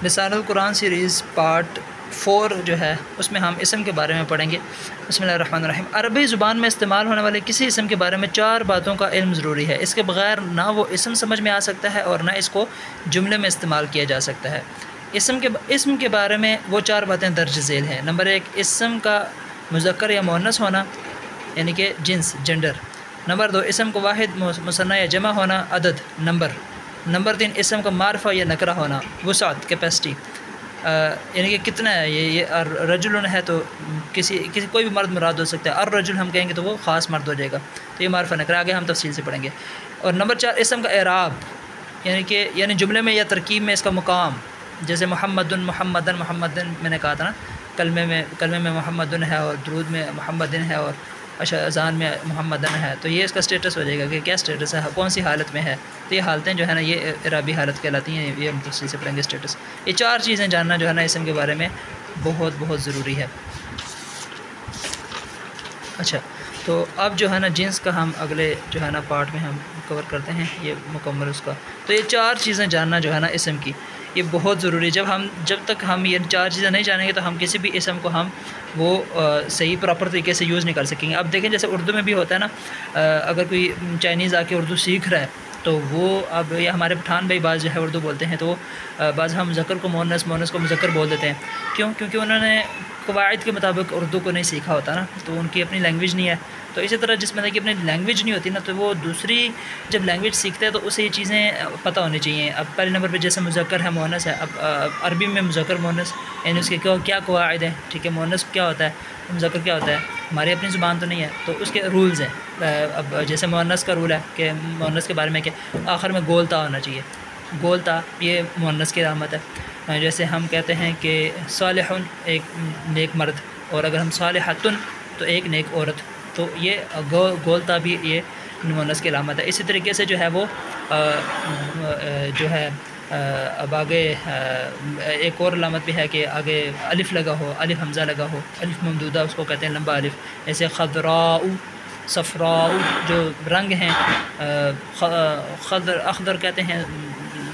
لسان القرآن series part 4 جو ہے اس میں ہم اسم کے بارے میں پڑھیں گے۔ بسم اللہ الرحمن الرحیم۔ عربی زبان میں استعمال ہونے والے کسی اسم کے بارے میں 4 باتوں کا علم ضروری ہے۔ اس کے بغیر نہ وہ اسم سمجھ میں آ سکتا ہے اور نہ اس کو جملے میں استعمال کیا جا سکتا ہے۔ اسم کے بارے میں وہ 4 باتیں درج ذیل ہیں۔ نمبر 1، اسم کا مذکر یا مؤنث ہونا، یعنی کہ جنس، جنڈر۔ نمبر 2، اسم کو واحد، مثنیٰ یا جمع ہونا، عدد، نمبر۔ نمبر 3، اسم کا معرفہ یا نکرہ ہونا، وسعت، کیپیسٹی، یعنی کہ کتنا ہے۔ یہ رجل ہے تو کسی کوئی بھی مرد مراد ہو سکتا ہے۔ الرجل ہم کہیں گے تو وہ خاص مرد ہو جائے گا، تو یہ معرفہ نکرہ آگے ہم تفصیل سے پڑھیں گے۔ اور نمبر 4، اسم کا اعراب، یعنی جملے میں یا ترکیب میں اس کا مقام، جیسے محمدن میں نے کہا تھا نا، کلمے میں محمدن ہے اور درود میں محمدن ہے اور اذان میں محمدن ہے، تو یہ اس کا سٹیٹس ہو جائے گا کہ کیا سٹیٹس ہے، کون سی حالت میں ہے۔ تو یہ حالتیں جو ہے نا یہ اعرابی حالت کہلاتی ہیں، یہ ہم تفصیل سے پڑھیں گے سٹیٹس۔ یہ 4 چیزیں جاننا جو ہے نا اسم کے بارے میں بہت بہت ضروری ہے۔ اچھا، تو اب جو ہے نا جنس کا ہم اگلے جو ہے نا پارٹ میں ہم کور کرتے ہیں، یہ مکمل اس کا۔ تو یہ 4 چیزیں جاننا جو ہے نا اسم کی یہ بہت ضروری ہے۔ جب تک ہم یہ 4 چیزیں نہیں جانیں گے تو ہم کسی بھی اسم کو ہم وہ صحیح پراپر طریقے سے یوز نہیں کر سکیں گے۔ اب دیکھیں جیسے اردو میں بھی ہوتا ہے نا، اگر کوئی چائنیز آ کے اردو سیکھ رہا ہے تو وہ اب یہ ہمارے پٹھان بھائی بعض جو ہے اردو بولتے ہیں، تو بعض ہم مذکر کو مؤنث، مؤنث کو مذکر بول دیتے ہیں۔ کیونکہ انہوں نے قواعد کے مطابق اردو کو نہیں سیکھا ہوتا نا، تو ان کی اپنی لینگویج نہیں ہے۔ تو اسی طرح جس میں کہ اپنی لینگویج نہیں ہوتی نا، تو وہ دوسری جب لینگویج سیکھتا ہے تو اسے یہ چیزیں پتہ ہونی چاہیے۔ اب پہلے نمبر پہ جیسے مذکر ہے، مؤنث ہے، اب عربی میں مذکر مؤنث یعنی اس کے کیا قواعد ہیں، ٹھیک ہے، مؤنث کیا ہوتا ہے، مذکر کیا ہوتا ہے، ہماری اپنی زبان تو نہیں ہے، تو اس کے رولز ہیں۔ اب جیسے مؤنث کا رول ہے کہ مؤنث کے بارے میں کہ آخر میں گولتا ہونا چاہیے، گولتا یہ مؤنث کی علامت ہے۔ جیسے ہم کہتے ہیں کہ صالح ایک نیک مرد، اور اگر ہم صالحتن تو ایک نیک عورت، تو یہ گولتا بھی یہ مؤنث کی علامت ہے۔ اسی طریقے سے جو ہے وہ جو ہے اب آگے ایک اور علامت بھی ہے کہ آگے الف لگا ہو، الف حمزہ لگا ہو، الف ممدودہ اس کو کہتے ہیں، لمبا الف۔ جیسے خضراء، صفراء جو رنگ ہیں، اخضر کہتے ہیں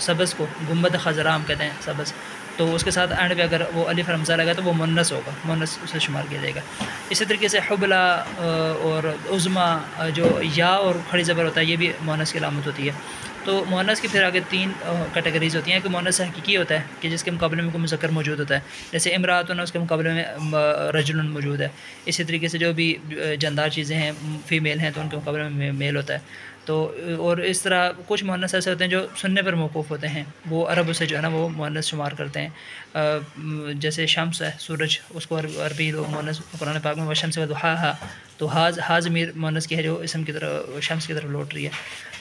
سبز کو، گنبد خضراء ہم کہتے ہیں سبز، تو اس کے ساتھ اینڈ پہ اگر وہ الف حمزہ لگا تو وہ مؤنث ہوگا، مؤنث اسے شمار کیا جائے گا۔ اسی طریقے سے حبلہ اور عظما جو یا اور کھڑی زبر ہوتا ہے، یہ بھی مؤنث کی علامت ہوتی ہے۔ تو مؤنث کی پھر آگے 3 کیٹیگریز ہوتی ہیں کہ مؤنث حقیقی ہوتا ہے کہ جس کے مقابلے میں کوئی مذکر موجود ہوتا ہے، جیسے امراۃن اس کے مقابلے میں رجل موجود ہے۔ اسی طریقے سے جو بھی جاندار چیزیں ہیں فیمیل ہیں تو ان کے مقابلے میں میل ہوتا ہے۔ تو اور اس طرح کچھ مؤنث ایسے ہوتے ہیں جو سننے پر موقوف ہوتے ہیں، وہ عرب اسے جو ہے نا وہ مؤنث شمار کرتے ہیں۔ جیسے شمس ہے، سورج، اس کو عربی لوگ مؤنث قرآن پاک میں والشمس وضحاہا، تو ہا ضمیر مؤنث کی ہے جو اسم کی طرف، شمس کی طرف لوٹ رہی ہے۔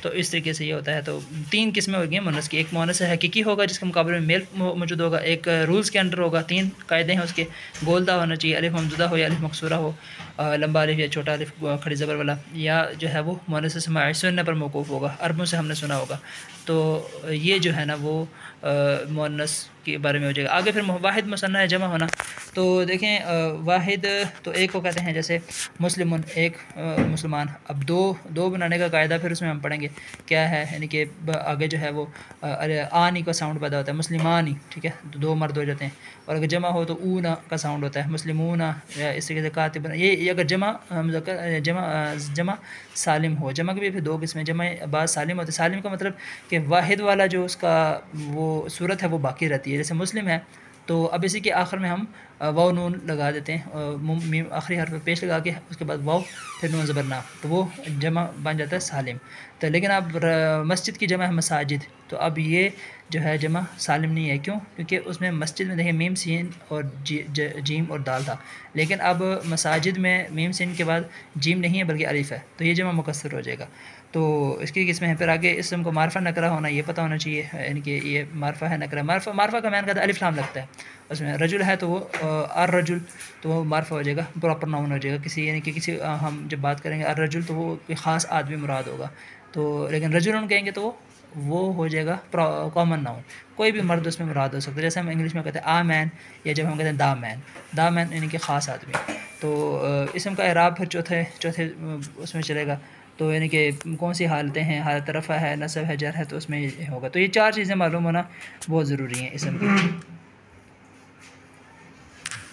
تو اس طریقے سے یہ ہوتا ہے۔ تو 3 قسمیں ہوگی مؤنث کی، ایک مؤنث حقیقی ہوگا جس کے مقابلے میں میل موجود ہوگا، ایک رولز کے انڈر ہوگا، 3 قاعدے ہیں اس کے، گولدہ ہونا چاہیے، الف ممدودہ ہو یا الف مکسورہ ہو، لمبا الف یا چھوٹا الف کھڑی زبر والا، یا جو ہے وہ مؤنث سماعی سننے پر موقوف ہوگا، عربوں سے ہم نے سنا ہوگا۔ تو یہ جو ہے نا وہ مؤنث کے بارے میں ہو جائے گا۔ آگے پھر واحد، مثنیٰ یا جمع ہونا، تو دیکھیں واحد تو ایک کو کہتے ہیں، جیسے مسلمن ایک مسلمان۔ اب دو بنانے کا قاعدہ پھر اس میں ہم پڑھیں گے کیا ہے، یعنی کہ آگے جو ہے وہ آنی کا ساؤنڈ پیدا ہوتا ہے، مسلمانی، ٹھیک ہے، 2 مرد ہو جاتے ہیں۔ اور اگر جمع ہو تو اونا کا ساؤنڈ ہوتا ہے، مسلمون، یا اس طریقے سے کاتب۔ یہ اگر جمع سالم ہو، جمع کے بھی پھر 2 قسمیں، جمع بعض سالم ہوتے ہیں۔ سالم کا مطلب کہ واحد والا جو اس کا وہ صورت ہے وہ باقی رہتی ہے، جیسے مسلم ہے تو اب اسی کے آخر میں ہم واو نون لگا دیتے ہیں، آخری حرف پیش لگا کے اس کے بعد واو پھر نون زبر نا، تو وہ جمع بن جاتا ہے سالم۔ تو لیکن اب مسجد کی جمع ہے مساجد، تو اب یہ جو ہے جمع سالم نہیں ہے، کیوں؟ کیونکہ اس میں مسجد میں دیکھیں میم سین اور جیم اور دال تھا، لیکن اب مساجد میں میم سین کے بعد جیم نہیں ہے بلکہ الف ہے، تو یہ جمع مکسر ہو جائے گا۔ تو اس کی قسمیں ہیں۔ پھر آگے اسم کو معرفہ نکرہ ہونا، یہ پتہ ہونا چاہیے، یعنی کہ یہ معرفہ ہے نکرہ۔ معرفہ کا معنی کہتا ہے الف لام لگتا ہے اس میں، رجل ہے تو وہ الرجل، تو وہ معرفہ ہو جائے گا، پراپر ناؤن ہو جائے گا کسی، یعنی کہ کسی ہم جب بات کریں گے الرجل تو وہ کوئی خاص آدمی مراد ہوگا، تو لیکن رجل کہیں گے تو وہ ہو جائے گا کامن ناؤن، کوئی بھی مرد اس میں مراد ہو سکتا ہے، جیسے ہم انگلش میں کہتے ہیں آ مین، یا جب ہم کہتے ہیں دا مین یعنی کہ خاص آدمی۔ تو اسم کا اعراب پھر چوتھے اس میں چلے گا، تو یعنی کہ کون سی حالتیں ہیں، حالت رفع ہے، نصب ہے، جر ہے، تو اس میں ہوگا۔ تو یہ 4 چیزیں معلوم ہونا بہت ضروری ہیں اسم کی۔